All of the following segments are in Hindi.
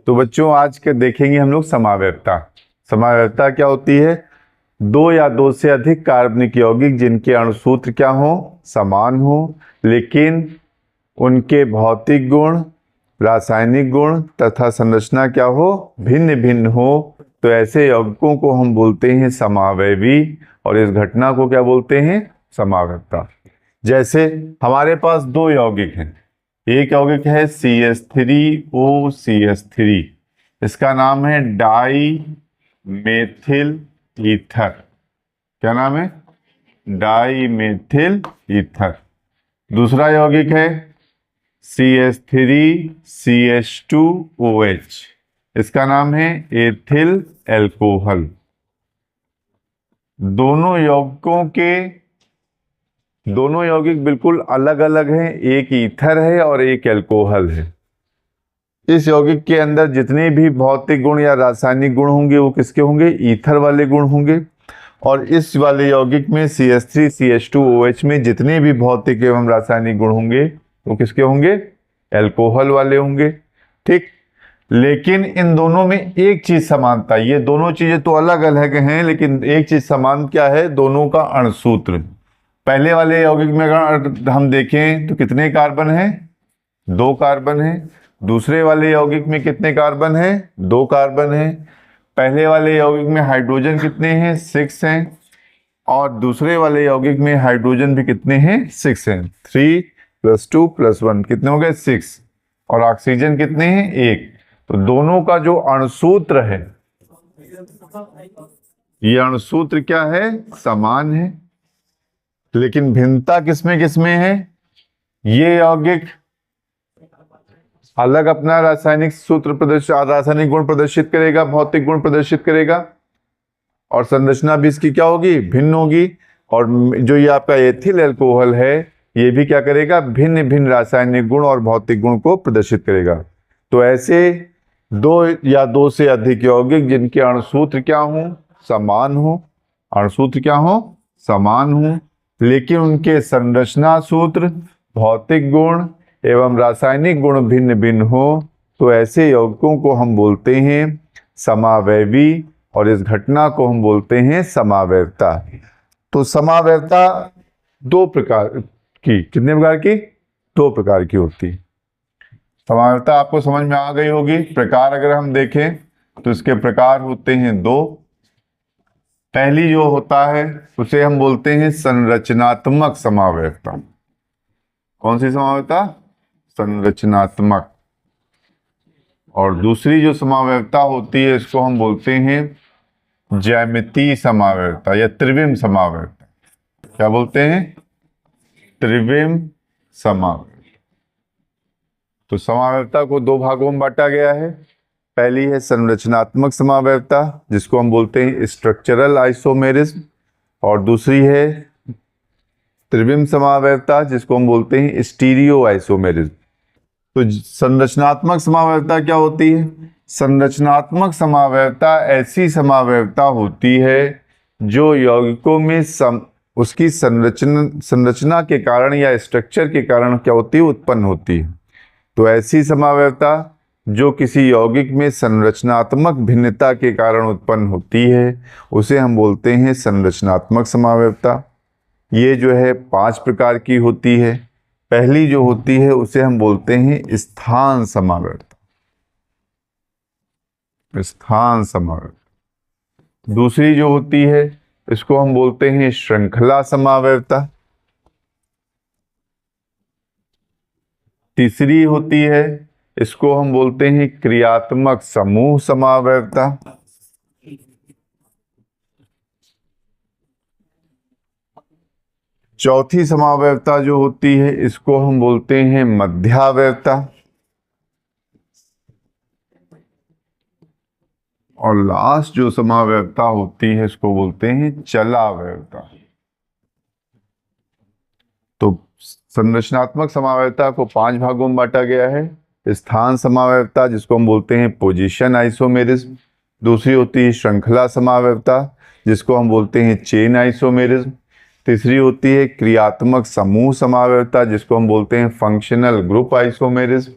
तो बच्चों आज के देखेंगे हम लोग समावयवता। समावयवता क्या होती है? दो या दो से अधिक कार्बनिक यौगिक जिनके अणुसूत्र क्या हो? समान हो, लेकिन उनके भौतिक गुण, रासायनिक गुण तथा संरचना क्या हो? भिन्न भिन्न हो। तो ऐसे यौगिकों को हम बोलते हैं समावयवी और इस घटना को क्या बोलते हैं? समावयवता। जैसे हमारे पास दो यौगिक हैं। एक यौगिक है CH3OCH3, इसका नाम है डाई मेथिल ईथर। क्या नाम है? Dimethyl ether. दूसरा यौगिक है CH3CH2OH, इसका नाम है एथिल एल्कोहल। दोनों यौगिक बिल्कुल अलग अलग हैं। एक ईथर है और एक एल्कोहल है। इस यौगिक के अंदर जितने भी भौतिक गुण या रासायनिक गुण होंगे वो किसके होंगे? ईथर वाले गुण होंगे। और इस वाले यौगिक में CH3CH2OH में जितने भी भौतिक एवं रासायनिक गुण होंगे वो किसके होंगे? एल्कोहल वाले होंगे। ठीक, लेकिन इन दोनों में एक चीज समानता, ये दोनों चीजें तो अलग अलग हैं लेकिन एक चीज समान क्या है? दोनों का अणुसूत्र। पहले वाले यौगिक में अगर हम देखें तो कितने कार्बन हैं? 2 कार्बन हैं। दूसरे वाले यौगिक में कितने कार्बन हैं? 2 कार्बन हैं। पहले वाले यौगिक में हाइड्रोजन कितने हैं? 6 हैं। और दूसरे वाले यौगिक में हाइड्रोजन भी कितने हैं? 6 हैं। 3 + 2 + 1 कितने हो गए? 6। और ऑक्सीजन कितने हैं? 1। तो दोनों का जो अणुसूत्र है, ये अणुसूत्र क्या है? समान है। लेकिन भिन्नता किसमें किसमें है? ये यौगिक अलग अपना रासायनिक सूत्र प्रदर्शित, रासायनिक गुण प्रदर्शित करेगा, भौतिक गुण प्रदर्शित करेगा, और संरचना भी इसकी क्या होगी? भिन्न होगी। और जो ये आपका एथिल अल्कोहल है ये भी क्या करेगा? भिन्न भिन्न रासायनिक गुण और भौतिक गुण को प्रदर्शित करेगा। तो ऐसे दो या दो से अधिक यौगिक जिनके अणुसूत्र क्या हो? समान हो। अणुसूत्र क्या हो? समान हो, लेकिन उनके संरचना सूत्र, भौतिक गुण एवं रासायनिक गुण भिन्न भिन्न हो, तो ऐसे यौगिकों को हम बोलते हैं समावयवी और इस घटना को हम बोलते हैं समावयवता। तो समावयवता दो प्रकार की, कितने प्रकार की? 2 प्रकार की होती है। समावयवता आपको समझ में आ गई होगी। प्रकार अगर हम देखें तो इसके प्रकार होते हैं 2। पहली जो होता है उसे हम बोलते हैं संरचनात्मक समावयवता। कौन सी समावयवता? संरचनात्मक। और दूसरी जो समावयवता होती है इसको हम बोलते हैं ज्यामितीय समावयवता या त्रिविम समावयवता। क्या बोलते हैं? त्रिविम समावयवता। तो समावयवता को 2 भागों में बांटा गया है। पहली है संरचनात्मक समावयवता जिसको हम बोलते हैं स्ट्रक्चरल आइसोमेरिज्म, और दूसरी है त्रिविम समावयवता जिसको हम बोलते हैं स्टीरियो आइसोमेरिज्म। तो संरचनात्मक समावयवता क्या होती है? संरचनात्मक समावयवता ऐसी समावयवता होती है जो यौगिकों में उसकी संरचना के कारण या स्ट्रक्चर के कारण क्या होती है? उत्पन्न होती है। तो ऐसी समावयवता जो किसी यौगिक में संरचनात्मक भिन्नता के कारण उत्पन्न होती है उसे हम बोलते हैं संरचनात्मक समावयवता। ये जो है 5 प्रकार की होती है। पहली जो होती है उसे हम बोलते हैं स्थान समावयवता। स्थान समावयवता। दूसरी जो होती है इसको हम बोलते हैं श्रृंखला समावयवता। तीसरी होती है इसको हम बोलते हैं क्रियात्मक समूह समावयवता। चौथी समावयवता जो होती है इसको हम बोलते हैं मध्यावयवता। और लास्ट जो समावयवता होती है इसको बोलते हैं चलावयवता। तो संरचनात्मक समावयवता को 5 भागों में बांटा गया है। स्थान समावयवता जिसको हम बोलते हैं पोजीशन आइसोमेरिज्म। दूसरी होती है श्रृंखला समावयवता जिसको हम बोलते हैं चेन आइसोमेरिज्म। तीसरी होती है क्रियात्मक समूह समावयवता जिसको हम बोलते हैं फंक्शनल ग्रुप आइसोमेरिज्म।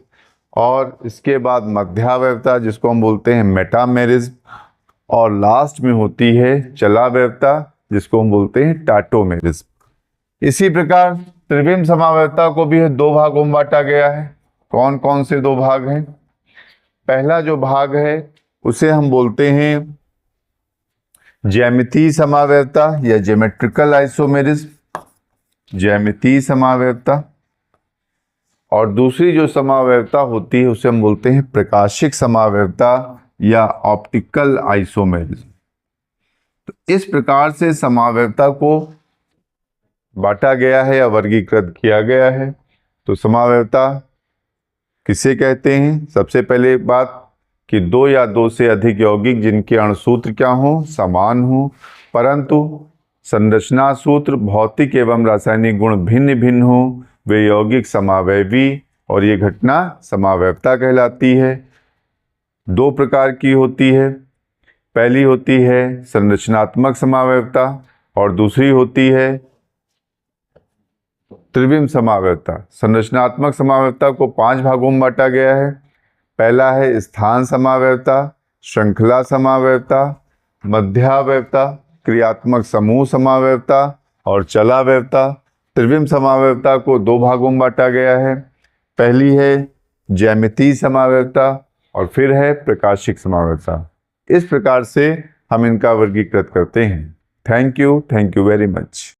और इसके बाद मध्यावयवता जिसको हम बोलते हैं मेटामेरिज्म, और लास्ट में होती है चलावयवता जिसको हम बोलते हैं टाटोमेरिज्म। इसी प्रकार त्रिविम समावयवता को भी दो भागों में बांटा गया है। कौन कौन से दो भाग हैं? पहला जो भाग है उसे हम बोलते हैं ज्यामितीय समावयवता या ज्योमेट्रिकल आइसोमेरिज्म, ज्यामितीय समावयवता। और दूसरी जो समावयवता होती है उसे हम बोलते हैं प्रकाशिक समावयवता या ऑप्टिकल आइसोमेरिज्म। तो इस प्रकार से समावयवता को बांटा गया है या वर्गीकृत किया गया है। तो समावयवता किसे कहते हैं? सबसे पहले बात कि दो या दो से अधिक यौगिक जिनके अणुसूत्र क्या हो, समान हो, परंतु संरचना सूत्र, भौतिक एवं रासायनिक गुण भिन्न भिन्न हो, वे यौगिक समावयवी, और ये घटना समावयवता कहलाती है। दो प्रकार की होती है। पहली होती है संरचनात्मक समावयवता और दूसरी होती है त्रिविम समावयवता। संरचनात्मक समावयवता को 5 भागों में बांटा गया है। पहला है स्थान समावयवता, श्रृंखला समावयवता, मध्यावयवता, क्रियात्मक समूह समावयवता और चलावयवता। त्रिविम समावयवता को 2 भागों में बांटा गया है। पहली है ज्यामितीय समावयवता और फिर है प्रकाशिक समावयवता। इस प्रकार से हम इनका वर्गीकृत करते हैं। Thank you very much.